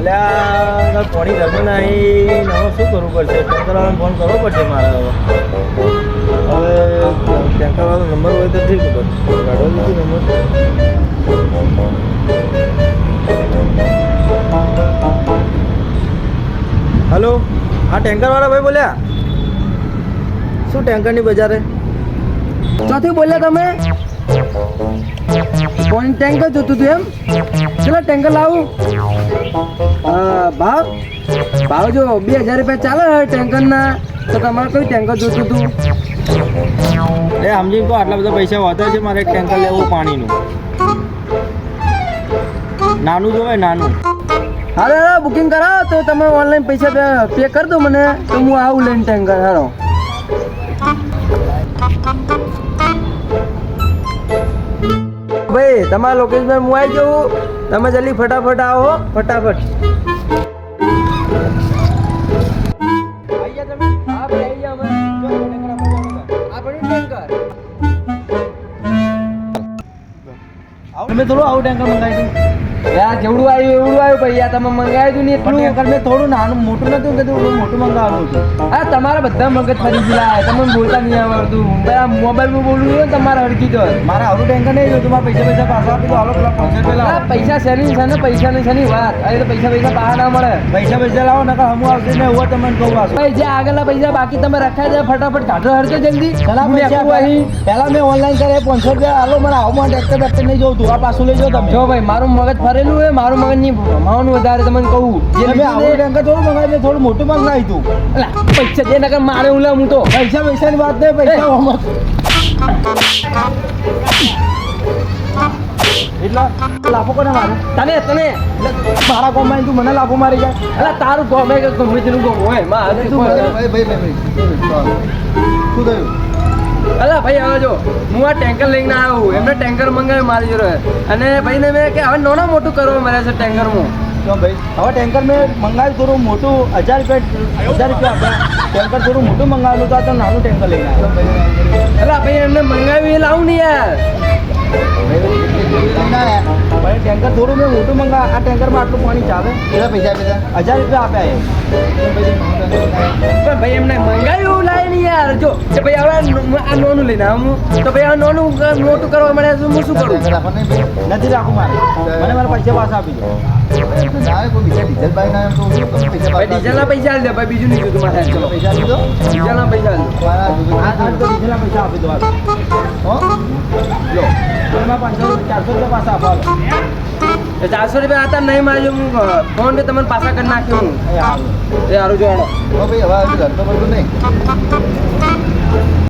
અલ્યા પાણી ઘરમાં નહીં હવે શું કરવું પડશે? ટેન્કરવાળાને ફોન કરવો પડશે મારે હવે ટેન્કરવાળાનો નંબર હોય તો ઠીક હતું. કાઢો નથી નંબર. હલો, હા ટેન્કરવાળા ભાઈ બોલ્યા? શું ટેન્કરની બજારે ચોથી બોલ્યા તમે? કોણ ટેન્કર જોતું હતું એમ? ચલો ટેન્કર લાવું. ભાવ ભાવ જો 2000 રૂપિયા ચાલે ટેન્કરના. તો તમારે કયું ટેન્કર જોતું હતું? એ સમજી તો આટલા બધા પૈસા હોતા છે મારે એક ટેન્કર લેવું પાણીનું. નાનું જોવે નાનું. હા દાદા બુકિંગ કરાવો તો તમે ઓનલાઈન પૈસા પે કરી દો મને તો હું આવું લઈને ટેન્કર. હાલો ભાઈ તમારા લોકેશન પર હું આવી જાઉં. તમે જલ્દી ફટાફટ આવો ફટાફટ. તમે થોડું આવું ટેન્કર મંગાવી દઉં. જેવડું આવ્યું એવું આવ્યું ભાઈ. તમે મંગાવ્યું હતું ને પણ ટેન્કર મેં થોડું નાનું મોટું નતું કે થોડું મોટું મંગાવવાનું હતું. હા તમારા બધા મગજ ફરી ગયેલા. તમને બોલતા નહીં આવડતું. મોબાઈલમાં બોલવું હોય તમારે અડકી દો. મારે આવું ટેન્કર નહીં જોતું. મારે પૈસા પાછા આપી દો. હાલો પેલા 500 રૂપિયા લાવો. પૈસા શેની છે ને પૈસાની છે ની વાત. હવે તો પૈસા બહાર ના મળે. પૈસા લાવો ને હમું આવશે ને હું તમને કહું પાછું. ભાઈ જે આગળના પૈસા બાકી તમે રખાઈ દે ફટાફટ કાઢો હરજો જલ્દી. પહેલા મેં ઓનલાઈન કરે 500 રૂપિયા હાલો. મને આવું ટેક્ટર બેક્ટર નહીં જોતું. આ પાછું લઈ જાઓ તમે. જો ભાઈ મારું મગજ ફરેલું હોય. મારું મગજ ની ભમાવાનું વધારે તમને કહું. જે આવું ટેન્કર થોડું મંગાવી થોડું મોટું મંગાવી તું. પૈસા દે નકર મારે હું હું તો પૈસાની વાત નહીં. પૈસા એટલા લાભો કોને મારે? તને મારા ગામમાં તું મને લાભો મારી જાય. એટલે તારું ગમે કે ગમે તેનું ગમ હોય મારે શું થયું? અલા ભાઈ હવે જો હું આ ટેન્કર લઈને આવ્યો. એમને ટેન્કર મંગાવ્યું મારી જોડે. અને ભાઈને મેં કે હવે નાનું મોટું કરવા મળે છે ટેન્કરમાં. તો ભાઈ હવે ટેન્કર મેં મંગાવ્યું થોડું મોટું 1000 રૂપિયા આપ્યા. ટેન્કર થોડું મોટું મંગાવેલું તો નાનું ટેન્કર લઈને આવ્યો. અલા ભાઈ એમને મંગાવ્યું એ લાવું ને યાર. ભાઈ ટેન્કર થોડું મેં મોટું મંગાવ્યું. આ ટેન્કરમાં આટલું પાણી ચાલે. કેટલા પૈસા આપ્યા? 1000 રૂપિયા આપ્યા. પણ ભાઈ એમને મંગાવ્યું લાય ને યાર. જો કે ભાઈ હવે આ નોનું લઈને આવું તો ભાઈ આ નોનું મોટું કરવા મળે તો હું શું કરું? નથી રાખું મારે. મને મારા પૈસા પાછા આપી દો. ડીઝલના પૈસા આલી દે ભાઈ. બીજું નહીં જોતું મારે. ચલો પૈસા આપી દો. ડીઝલના પૈસા આલી દો. ડીઝલના પૈસા આપી દો. લો એમાં 500 400 રૂપિયા પાછા આપવા. 400 રૂપિયા હતા નહીં મારે. હું ફોન પે તમને પાછા કરી નાખ્યું. એ સારું જોવાનો. ભાઈ હવે ઘર તો બધું નહીં.